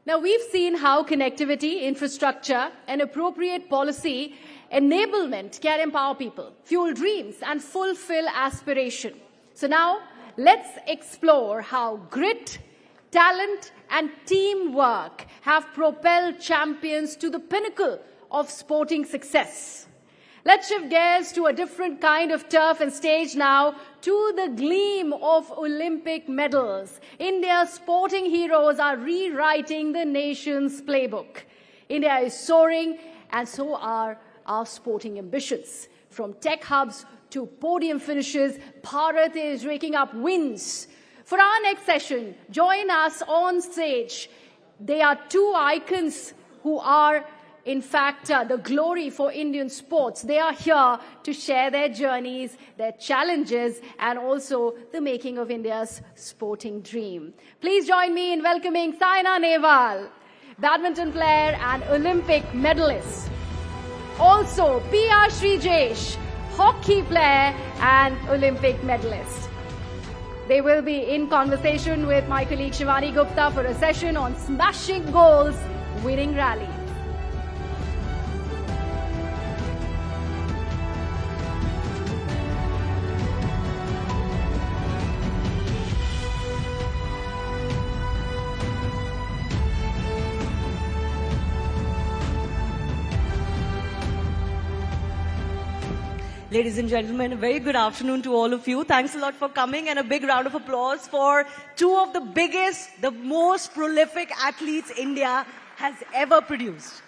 Now, we've seen how connectivity, infrastructure, and appropriate policy enablement can empower people, fuel dreams, and fulfill aspiration. So now, let's explore how grit, talent, and teamwork have propelled champions to the pinnacle of sporting success. Let's shift gears to a different kind of turf and stage now, to the gleam of Olympic medals. India's sporting heroes are rewriting the nation's playbook. India is soaring, and so are our sporting ambitions. From tech hubs to podium finishes, Bharat is raking up wins. For our next session, join us on stage. They are two icons who are in fact, the glory for Indian sports. They are here to share their journeys, their challenges, and also the making of India's sporting dream. Please join me in welcoming Saina Nehwal, badminton player and Olympic medalist. Also, P.R. Srijesh, hockey player and Olympic medalist. They will be in conversation with my colleague Shivani Gupta for a session on smashing goals, winning rallies. Ladies and gentlemen, a very good afternoon to all of you. Thanks a lot for coming, and a big round of applause for two of the biggest, the most prolific athletes India has ever produced.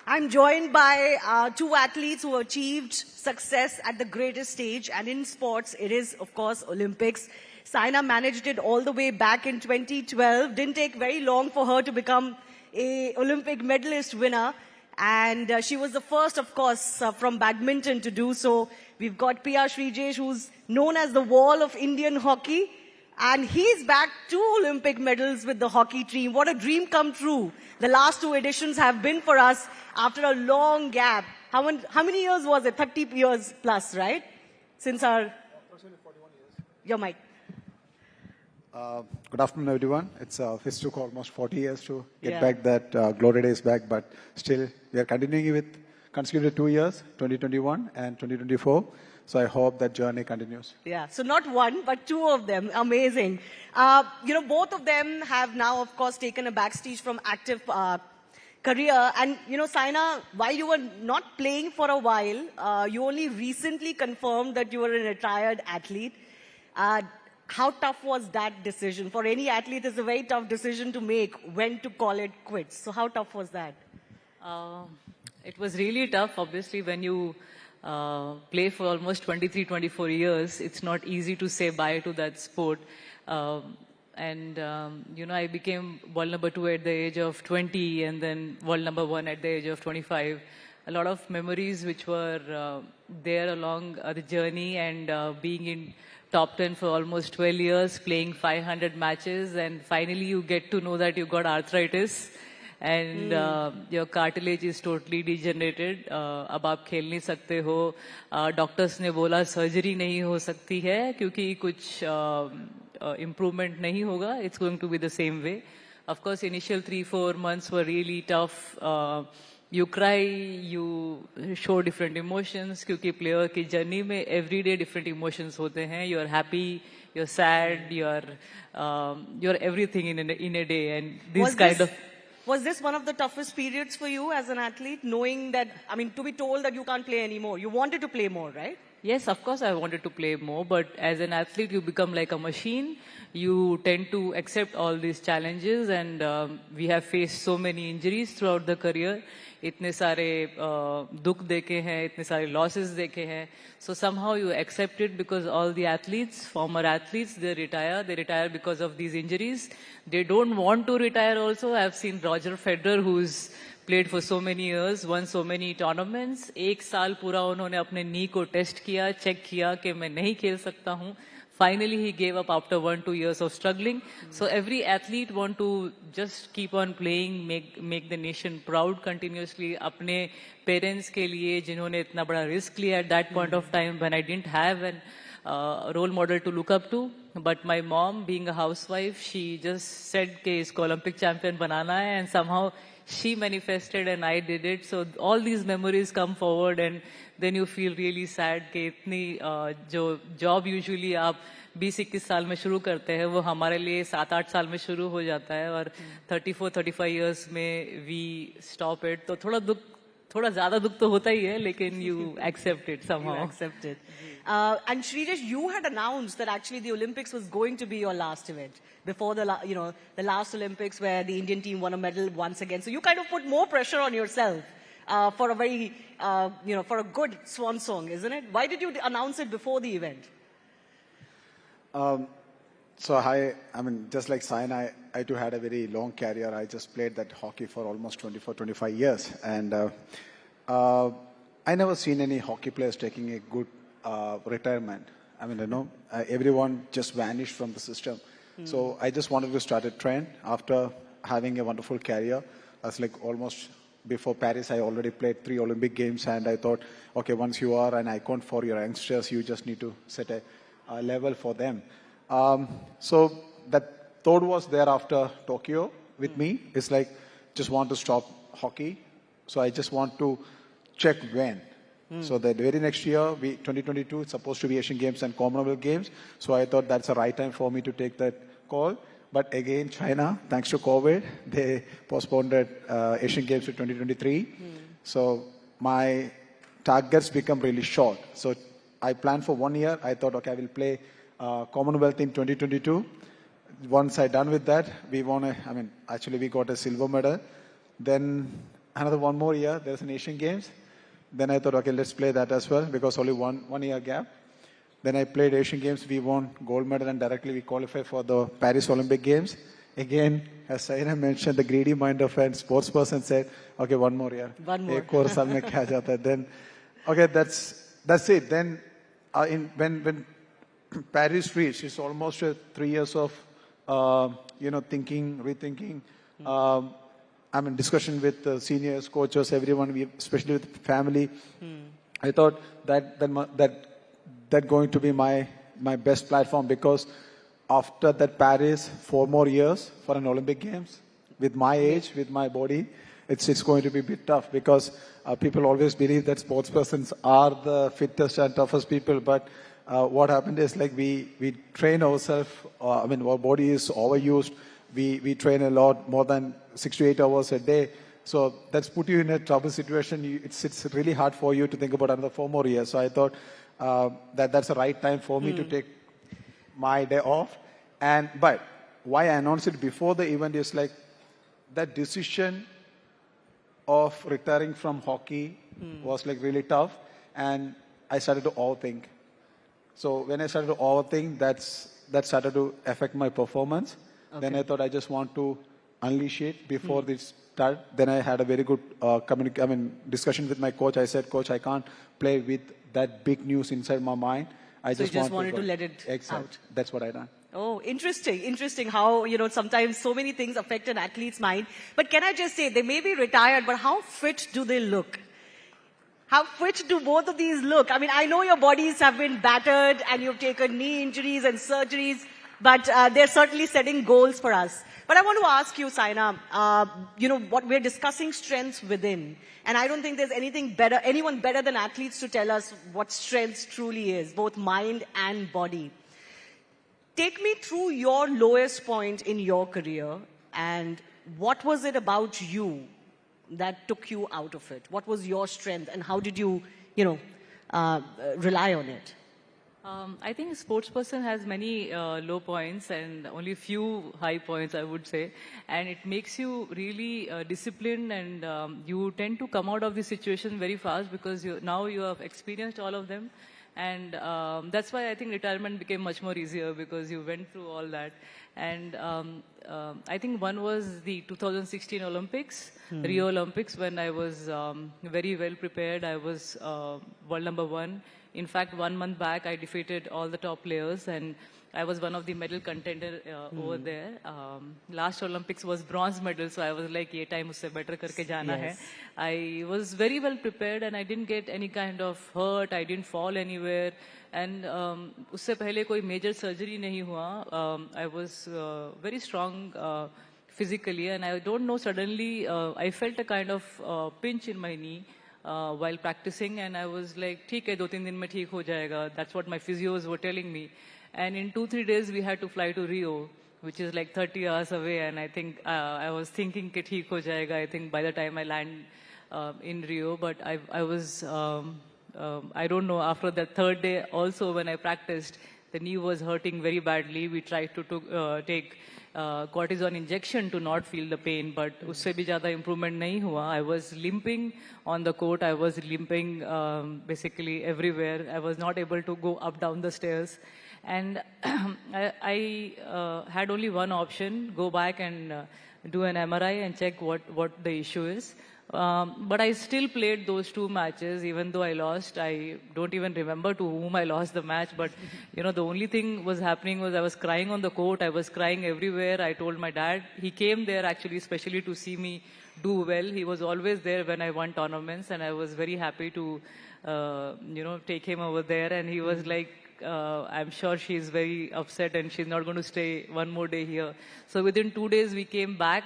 I'm joined by two athletes who achieved success at the greatest stage, and in sports, it is, of course, Olympics. Saina managed it all the way back in 2012. Didn't take very long for her to become an Olympic medalist winner. And she was the first, of course, from badminton to do so. We've got P.R. Srijesh, who's known as the wall of Indian hockey. And he's back 2 Olympic medals with the hockey team. What a dream come true. The last 2 editions have been for us after a long gap. How many years was it? 30 years plus, right? Since our... Approximately 41 years. Your mic. Good afternoon, everyone. It took almost 40 years to get back that glory days back, but still we are continuing with consecutive 2 years, 2021 and 2024. So I hope that journey continues. Yeah, so not one, but 2 of them. Amazing. Both of them have now, of course, taken a backstage from active career. And, Saina, while you were not playing for a while, you only recently confirmed that you were a retired athlete. How tough was that decision? For any athlete, it's a very tough decision to make when to call it quits. So how tough was that? It was really tough. Obviously, when you play for almost 23, 24 years, it's not easy to say bye to that sport. I became world number 2 at the age of 20 and then world number 1 at the age of 25. A lot of memories which were there along the journey, and being in top 10 for almost 12 years, playing 500 matches, and finally you get to know that you got arthritis and your cartilage is totally degenerated. अब आप खेल नहीं सकते हो. Doctors ने बोला surgery नहीं हो सकती है क्योंकि कुछ improvement नहीं होगा. It's going to be the same way. Of course, initial 3-4 months were really tough. You cry, you show different emotions, क्योंकि player की journey में everyday different emotions होते हैं. You're happy, you're sad, you're everything in a day, and Was this one of the toughest periods for you as an athlete, knowing that, to be told that you can't play anymore? You wanted to play more, right? Yes, of course I wanted to play more, but as an athlete you become like a machine. You tend to accept all these challenges, and we have faced so many injuries throughout the career. इतने सारे दुख देखे हैं, इतने सारे losses देखे हैं. So somehow you accept it, because all the athletes, former athletes, they retire because of these injuries. They don't want to retire also. I've seen Roger Federer, who's played for so many years, won so many tournaments. 1 साल पूरा उन्होंने अपने knee को test किया, check किया कि मैं नहीं खेल सकता हूँ. Finally, he gave up after 1-2 years of struggling. So every athlete want to just keep on playing, make the nation proud continuously. अपने parents के लिए जिन्होंने इतना बड़ा risk लिया at that point of time when I didn't have role model to look up to. But my mom, being a housewife, she just said कि इसको Olympic champion बनाना है, and somehow she manifested and I did it. So all these memories come forward, and then you feel really sad कि इतनी जो job usually आप 20-21 साल में शुरू करते हैं वो हमारे लिए 7-8 साल में शुरू हो जाता है, और 34-35 years में we stop it. तो थोड़ा ज्यादा दुख तो होता ही है, लेकिन you accept it somehow. You accept it. And Shrijesh, you had announced that actually the Olympics was going to be your last event before the last Olympics where the Indian team won a medal once again. So you kind of put more pressure on yourself for a very, for a good swan song, isn't it? Why did you announce it before the event? So I mean, just like Saina, I too had a very long career. I just played that hockey for almost 24-25 years. And I never seen any hockey players taking a good retirement. I mean, everyone just vanished from the system. So I just wanted to start a trend after having a wonderful career. I was like almost before Paris, I already played 3 Olympic Games, and I thought, okay, once you are an icon for your youngsters, you just need to set a level for them. So that thought was there after Tokyo with me. It's like, just want to stop hockey. So I just want to check when. So the very next year, 2022, it's supposed to be Asian Games and Commonwealth Games. So I thought that's the right time for me to take that call. But again, China, thanks to COVID, they postponed Asian Games to 2023. So my targets become really short. So I planned for 1 year. I thought, okay, I will play Commonwealth in 2022. Once I done with that, we got a silver medal. Then another 1 more year, there's an Asian Games. Then I thought, okay, let's play that as well, because only one year gap. Then I played Asian Games, we won gold medal, and directly we qualified for the Paris Olympic Games. Again, as Saina mentioned, the greedy mind of a sports person said, okay, 1 more year. 1 more. Ek aur saal mein kya jata hai. Then, okay, that's it. Then when Paris reached, it's almost 3 years of, thinking, rethinking, discussion with seniors, coaches, everyone, especially with family. I thought that going to be my best platform, because after that Paris, 4 more years for an Olympic Games, with my age, with my body, it's going to be a bit tough, because people always believe that sports persons are the fittest and toughest people, but what happened is like we train ourselves, our body is overused. We train a lot, more than 6 to 8 hours a day. So that's put you in a trouble situation. It's really hard for you to think about another 4 more years. So I thought that's the right time for me to take my day off. But why I announced it before the event is like that decision of retiring from hockey was like really tough. And I started to overthink. So when I started to overthink, that started to affect my performance. Okay. Then I thought I just want to unleash it before this start. Then I had a very good discussion with my coach. I said, Coach, I can't play with that big news inside my mind. I just wanted to let it out. That's what I done. Oh, interesting how, sometimes so many things affect an athlete's mind. But can I just say, they may be retired, but how fit do they look? How fit do both of these look? I know your bodies have been battered and you've taken knee injuries and surgeries, but they're certainly setting goals for us. But I want to ask you, Saina, what we're discussing strengths within. And I don't think there's anyone better than athletes to tell us what strength truly is, both mind and body. Take me through your lowest point in your career, and what was it about you that took you out of it? What was your strength, and how did you, rely on it? I think a sports person has many low points and only few high points, I would say. And it makes you really disciplined, and you tend to come out of the situation very fast, because now you have experienced all of them. And that's why I think retirement became much more easier, because you went through all that. And I think one was the 2016 Olympics, Rio Olympics, when I was very well prepared. I was world number 1. In fact, 1 month back, I defeated all the top players, and I was one of the medal contender over there. Last Olympics was bronze medal, so I was like, "Ye time usse better karke jana hai." I was very well prepared, and I didn't get any kind of hurt. I didn't fall anywhere. And उससे पहले कोई major surgery नहीं हुआ. I was very strong physically, and I don't know, suddenly I felt a kind of pinch in my knee while practicing, and I was like, ठीक है, 2-3 दिन में ठीक हो जाएगा. That's what my physios were telling me. And in 2-3 days we had to fly to Rio, which is like 30 hours away, and I think I was thinking कि ठीक हो जाएगा. I think by the time I land in Rio, but I was I don't know, after the third day also when I practiced, the knee was hurting very badly. We tried to take cortisone injection to not feel the pain, but usse bhi zyada improvement nahi hua. I was limping on the court. I was limping basically everywhere. I was not able to go up down the stairs, and I had only one option: go back and do an MRI and check what the issue is. But I still played those 2 matches, even though I lost. I don't even remember to whom I lost the match. But, you know, the only thing was happening was I was crying on the court. I was crying everywhere. I told my dad. He came there actually especially to see me do well. He was always there when I won tournaments. And I was very happy to, you know, take him over there. And he was like, I'm sure she's very upset and she's not going to stay one more day here. So within 2 days, we came back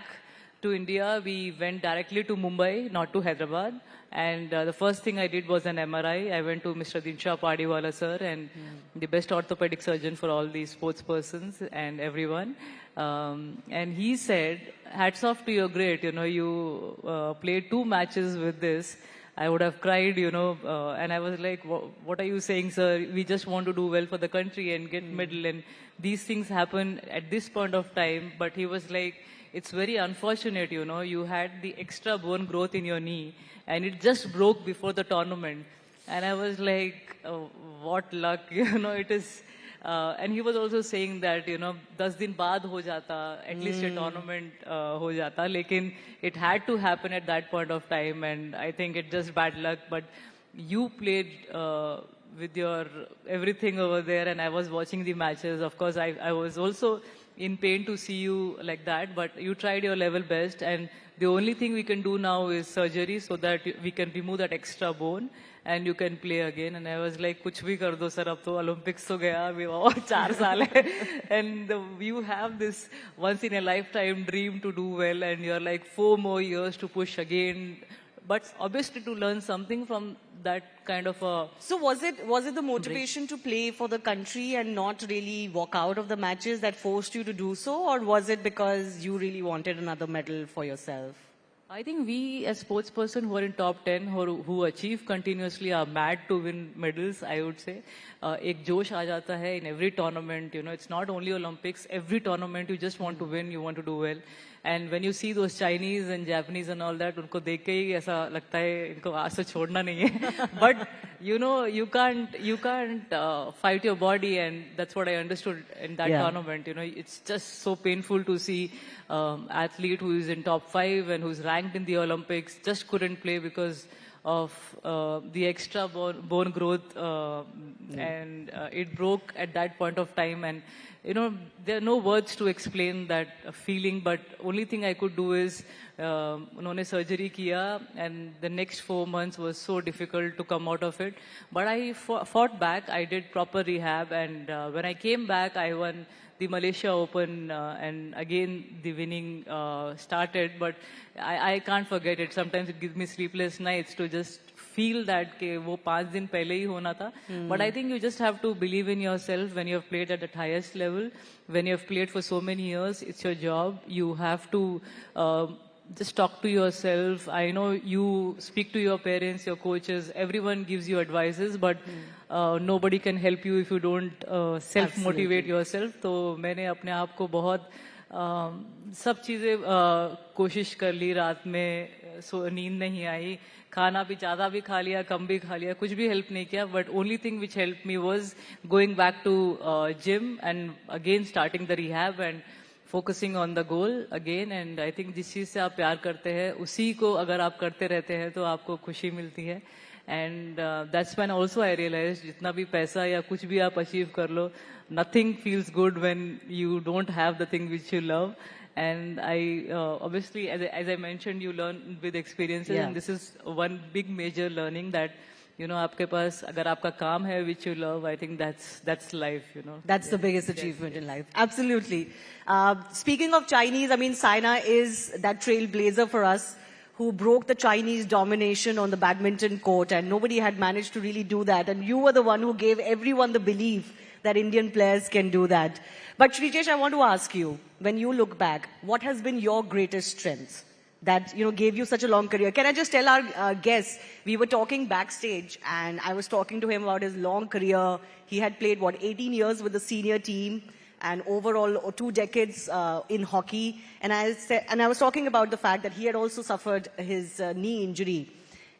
to India. We went directly to Mumbai, not to Hyderabad. And the first thing I did was an MRI. I went to Mr. Dinshaw Padiwala sir, and the best orthopedic surgeon for all the sports persons and everyone. And he said, hats off to your great, you know, you played 2 matches with this. I would have cried, you know, and I was like, what are you saying, sir? We just want to do well for the country and get medal, and these things happen at this point of time. But he was like, it's very unfortunate, you know, you had the extra bone growth in your knee and it just broke before the tournament. And I was like, oh, what luck, you know, it is. And he was also saying that, you know, 10 दिन बाद हो जाता, at least a tournament हो जाता, लेकिन it had to happen at that point of time, and I think it's just bad luck. But you played with your everything over there, and I was watching the matches. Of course, I was also in pain to see you like that, but you tried your level best, and the only thing we can do now is surgery so that we can remove that extra bone and you can play again. And I was like, kuch bhi kar do sir, ab to Olympics to gaya, abhi aur 4 saal hai. And you have this once in a lifetime dream to do well, and you're like 4 more years to push again. But obviously to learn something from that kind of a... So was it the motivation to play for the country and not really walk out of the matches that forced you to do so? Or was it because you really wanted another medal for yourself? I think we as sports person who are in top 10 who achieve continuously are mad to win medals, I would say. Ek josh aa jata hai in every tournament, you know, it's not only Olympics, every tournament you just want to win, you want to do well. And when you see those Chinese and Japanese and all that, unko dekh ke hi aisa lagta hai inko aaj se chhodna nahi hai. But you know, you can't fight your body, and that's what I understood in that tournament. You know, it's just so painful to see athlete who is in top 5 and who's ranked in the Olympics just couldn't play because of the extra bone growth, and it broke at that point of time. And you know, there are no words to explain that feeling, but only thing I could do is unhone surgery kiya, and the next 4 months was so difficult to come out of it. But I fought back. I did proper rehab, and when I came back, I won the Malaysia Open, and again the winning started. But I can't forget it. Sometimes it gives me sleepless nights to just feel that ke wo 5 din pehle hi hona tha. But I think you just have to believe in yourself when you have played at the highest level, when you have played for so many years. It's your job. You have to just talk to yourself. I know you speak to your parents, your coaches, everyone gives you advices, but nobody can help you if you don't self-motivate yourself. तो मैंने अपने आप को बहुत सब चीज़ें कोशिश कर ली. रात में नींद नहीं आई, खाना भी ज़्यादा भी खा लिया, कम भी खा लिया, कुछ भी हेल्प नहीं किया. But only thing which help me was going back to gym and again starting the rehab and focusing on the goal again. And I think जिस चीज़ से आप प्यार करते हैं उसी को अगर आप करते रहते हैं तो आपको खुशी मिलती है. And that's when also I realise जितना भी पैसा या कुछ भी आप अचीव कर लो, nothing feels good when you don't have the thing which you love. And I obviously, as I mentioned, you learn with experiences, and this is one big major learning, that you know, आपके पास अगर आपका काम है which you love, I think that's life, you know. That's the biggest achievement in life. Absolutely. Speaking of Chinese, I mean, Saina is that trailblazer for us who broke the Chinese domination on the badminton court, and nobody had managed to really do that. And you were the one who gave everyone the belief that Indian players can do that. But Shritesh, I want to ask you, when you look back, what has been your greatest strength that, you know, gave you such a long career? Can I just tell our guests, we were talking backstage and I was talking to him about his long career. He had played, 18 years with the senior team and overall 2 decades in hockey. And I was talking about the fact that he had also suffered his knee injury.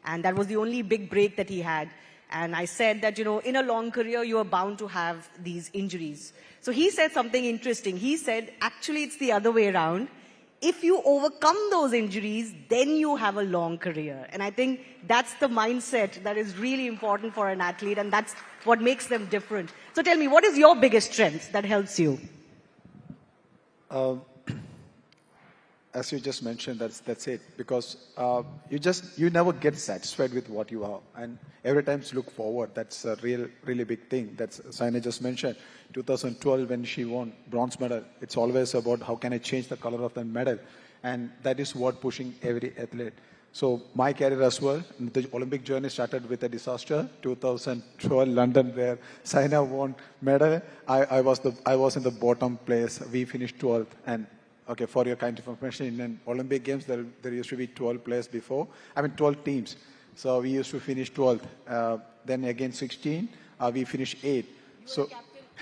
And that was the only big break that he had. And I said that, you know, in a long career, you are bound to have these injuries. So he said something interesting. He said, actually, it's the other way around. If you overcome those injuries, then you have a long career. And I think that's the mindset that is really important for an athlete, and that's what makes them different. So tell me, what is your biggest strength that helps you? As you just mentioned, that's it. Because you never get satisfied with what you are, and every time you look forward. That's a really big thing. That's Saina just mentioned. 2012 when she won bronze medal, it's always about how can I change the color of the medal, and that is what pushing every athlete. So my career as well, the Olympic journey started with a disaster. 2012 London, where Saina won medal. I was in the bottom place. We finished 12th, and okay, for your kind of information, in an Olympic Games, there used to be 12 players before. 12 teams. So we used to finish 12th. Then again 16, we finished 8th. So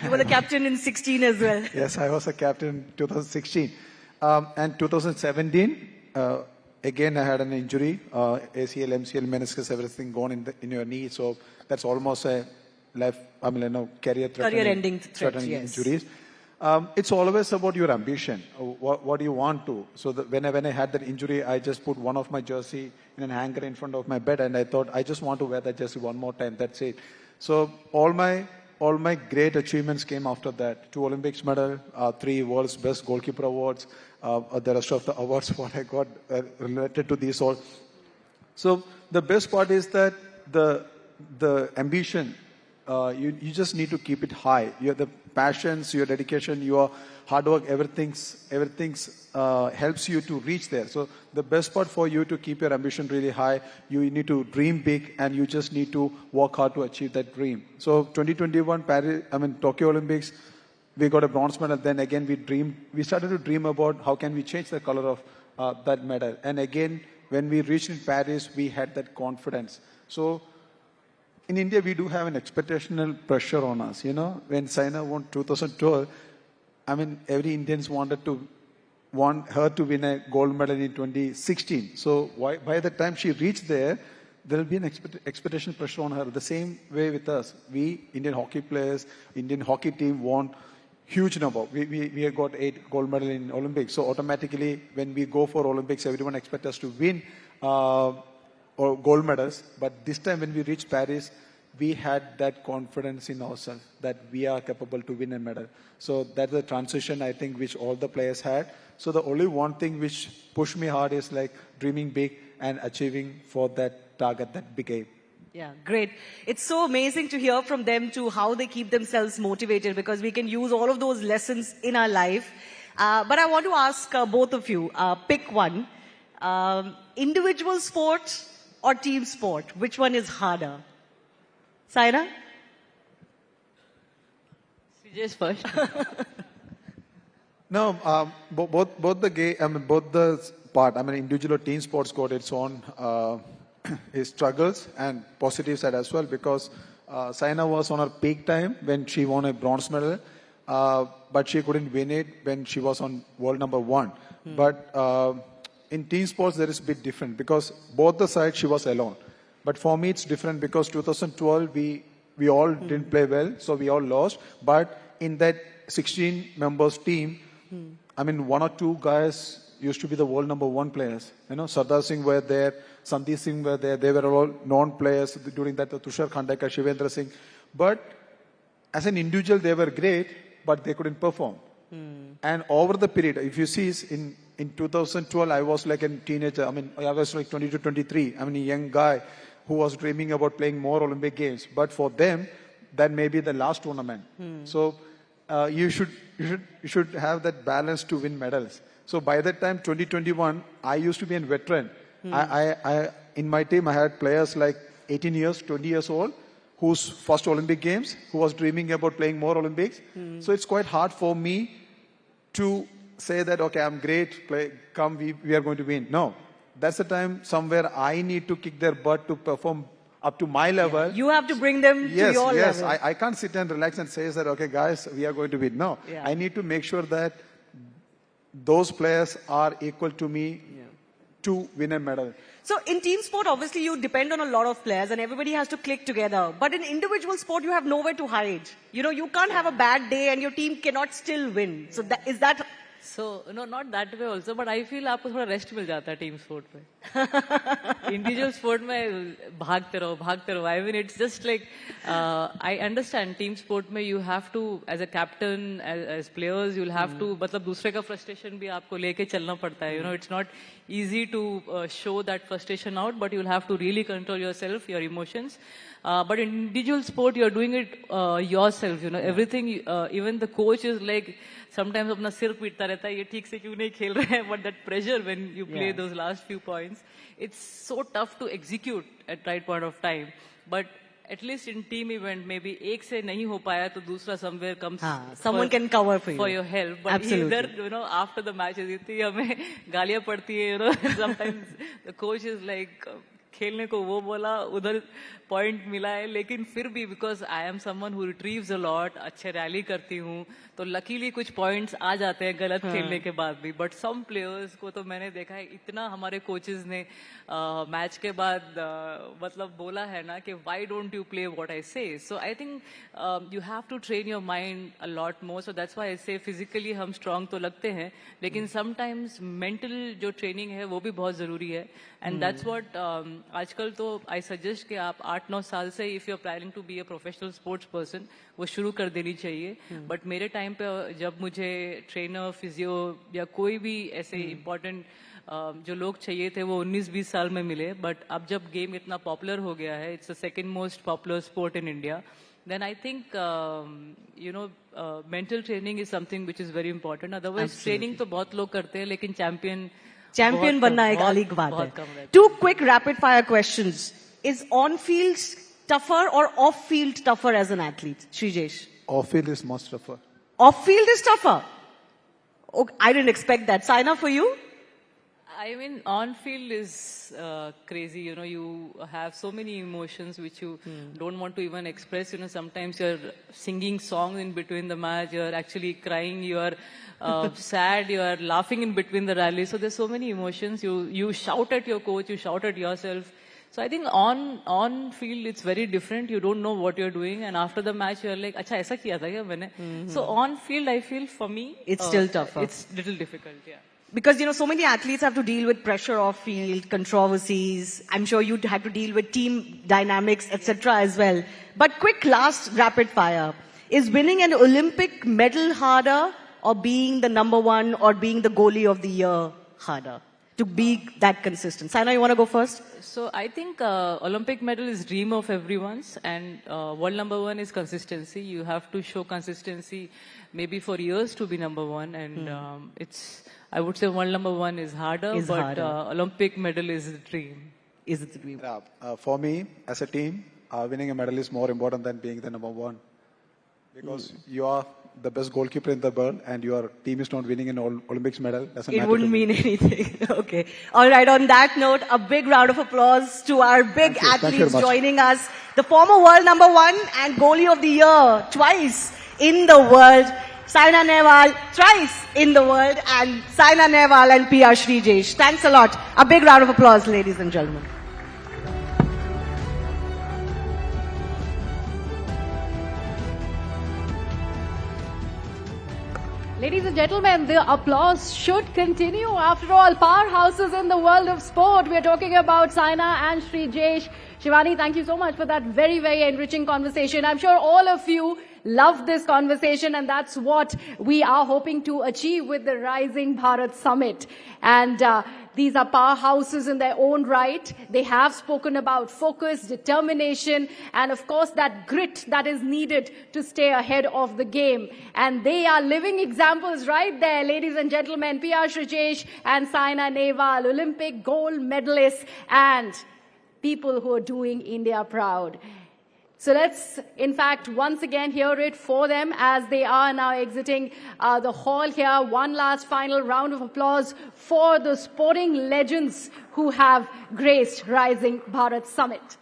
you were the captain in 16 as well. Yes, I was a captain in 2016. And 2017, again I had an injury, ACL, MCL, meniscus, everything gone in your knee. So that's almost a career-ending yes. Injuries. It's always about your ambition. What do you want to? So when I had that injury, I just put one of my jersey in an hanger in front of my bed, and I thought I just want to wear that jersey one more time. That's it. So all my great achievements came after that. 2 Olympics medal, 3 world's best goalkeeper awards, the rest of the awards what I got related to these all. So the best part is that the ambition, you just need to keep it high. The passions, your dedication, your hard work, everything's helps you to reach there. So the best part for you to keep your ambition really high, you need to dream big, and you just need to work hard to achieve that dream. So 2021 Tokyo Olympics, we got a bronze medal. Then again we started to dream about how can we change the color of that medal. And again, when we reached in Paris, we had that confidence. So in India, we do have an expectational pressure on us. You know, when Saina won 2012, every Indians want her to win a gold medal in 2016. So by the time she reached there will be an expectation pressure on her. The same way with us. We, Indian hockey players, Indian hockey team won huge number. We have got 8 gold medal in Olympics. So automatically, when we go for Olympics, everyone expects us to win or gold medals. But this time when we reached Paris, we had that confidence in ourselves that we are capable to win a medal. So that's the transition, I think, which all the players had. So the only one thing which pushed me hard is like dreaming big and achieving for that target that became. Yeah, great. It's so amazing to hear from them to how they keep themselves motivated, because we can use all of those lessons in our life. But I want to ask both of you, pick one. Individual sport or team sport? Which one is harder? Saina? CJ's first. No, both the part. Individual or team sports got its own his struggles and positive side as well. Because Saina was on her peak time when she won a bronze medal, but she couldn't win it when she was on world number 1. But in team sports, there is a bit different because both the sides she was alone. But for me, it's different because 2012 we all didn't play well, so we all lost. But in that 16 members team, 1 or 2 guys used to be the world number 1 players. You know, Sardar Singh were there, Sandeep Singh were there. They were all non-players during that. Tushar Khandekar, Shivendra Singh. But as an individual, they were great, but they couldn't perform. And over the period, if you see in 2012, I was like a teenager. I was like 20 to 23. A young guy. who was dreaming about playing more Olympic Games. But for them, that may be the last tournament. So you should have that balance to win medals. So by that time, 2021, I used to be a veteran. In my team, I had players like 18 years, 20 years old, whose first Olympic Games, who was dreaming about playing more Olympics. So it's quite hard for me to say that, okay, I'm great, we are going to win. No, that's the time somewhere I need to kick their butt to perform up to my level. You have to bring them to your level. Yes, I can't sit and relax and say that, okay, guys, we are going to win. No, I need to make sure that those players are equal to me to win a medal. So in team sport, obviously you depend on a lot of players and everybody has to click together. But in individual sport, you have nowhere to hide. You know, you can't have a bad day and your team cannot still win. So is that... So, no, not that way also, but I feel आपको थोड़ा rest मिल जाता है team sport में. Individual sport में भागते रहो. I mean, it's just like, I understand team sport में you have to, as a captain, as players, you'll have to, मतलब दूसरे का frustration भी आपको लेके चलना पड़ता है. You know, it's not easy to show that frustration out, but you'll have to really control yourself, your emotions. But in individual sport, you're doing it yourself, you know, everything, even the coach is like, sometimes अपना सिर पीटता रहता है, ये ठीक से क्यों नहीं खेल रहे हैं, but that pressure when you play those last few points, it's so tough to execute at right point of time. But at least in team event, maybe एक से नहीं हो पाया तो दूसरा somewhere comes. Someone can cover for your help. But Absolutely. either, you know, after the matches, इतनी हमें गालियाँ पड़ती है, you know, sometimes the coach is like, खेलने को वो बोला, उधर पॉइंट मिला है, लेकिन फिर भी because I am someone who retrieves a lot, अच्छे रैली करती हूँ, तो लकीली कुछ पॉइंट्स आ जाते हैं गलत खेलने के बाद भी. बट सम प्लेयर्स को तो मैंने देखा है, इतना हमारे कोचेस ने मैच के बाद मतलब बोला है ना कि why don't you play what I say. So I think you have to train your mind a lot more. So that's why I say physically हम स्ट्रांग तो लगते हैं, लेकिन समटाइम्स मेंटल जो ट्रेनिंग है वो भी बहुत जरूरी है. एंड दैट्स व्हाट आजकल तो आई सजेस्ट कि आप 8-9 साल से if you are planning to be a professional sports person वो शुरू कर देनी चाहिए. बट मेरे टाइम पे जब मुझे ट्रेनर, फिजियो या कोई भी ऐसे इम्पोर्टेंट जो लोग चाहिए थे वो 19-20 साल में मिले. बट अब जब गेम इतना पॉपुलर हो गया है, it's the second most popular sport in India, then I think, you know, mental training is something which is very important. Otherwise, training तो बहुत लोग करते हैं, लेकिन champion बनना एक अलग बात है. 2 quick rapid fire questions. Is on field tougher or off field tougher as an athlete, Shrijesh? Off field is much tougher. Off field is tougher? Okay, I didn't expect that. Saina, for you? I mean, on field is crazy. You know, you have so many emotions which you don't want to even express. You know, sometimes you're singing songs in between the match, you're actually crying, you're sad, you're laughing in between the rallies. So there's so many emotions. You shout at your coach, you shout at yourself. So I think on field it's very different. You don't know what you're doing, and after the match you're like, अच्छा ऐसा किया था क्या मैंने? So on field I feel for me it's still tougher. It's little difficult, yeah. Because, you know, so many athletes have to deal with pressure off field, controversies. I'm sure you have to deal with team dynamics, etc. as well. But quick last rapid fire. Is winning an Olympic medal harder or being the number 1 or being the goalie of the year harder? To be that consistent. Saina, you want to go first? So I think Olympic medal is dream of everyone's, and world number 1 is consistency. You have to show consistency maybe for years to be number 1, and I would say world number 1 is harder, but Olympic medal is the dream. Is it the dream? For me, as a team, winning a medal is more important than being the number 1. Because you are the best goalkeeper in the world and your team is not winning an Olympics medal, doesn't matter. It wouldn't mean anything. Okay. All right. On that note, a big round of applause to our big athletes joining us. The former world number 1 and goalie of the year twice in the world, Saina Nehwal, thrice in the world, and Saina Nehwal and PR Shrijesh. Thanks a lot. A big round of applause, ladies and gentlemen. Ladies and gentlemen, the applause should continue. After all, powerhouses in the world of sport. We're talking about Saina and Shrijesh. Shivani, thank you so much for that very, very enriching conversation. I'm sure all of you Love this conversation, and that's what we are hoping to achieve with the Rising Bharat Summit. And these are powerhouses in their own right. They have spoken about focus, determination, and of course that grit that is needed to stay ahead of the game. And they are living examples right there, ladies and gentlemen. P.R. Srijesh and Saina Nehwal, Olympic gold medalists, and people who are doing India proud. So let's, in fact, once again hear it for them as they are now exiting the hall here. One last final round of applause for the sporting legends who have graced Rising Bharat Summit.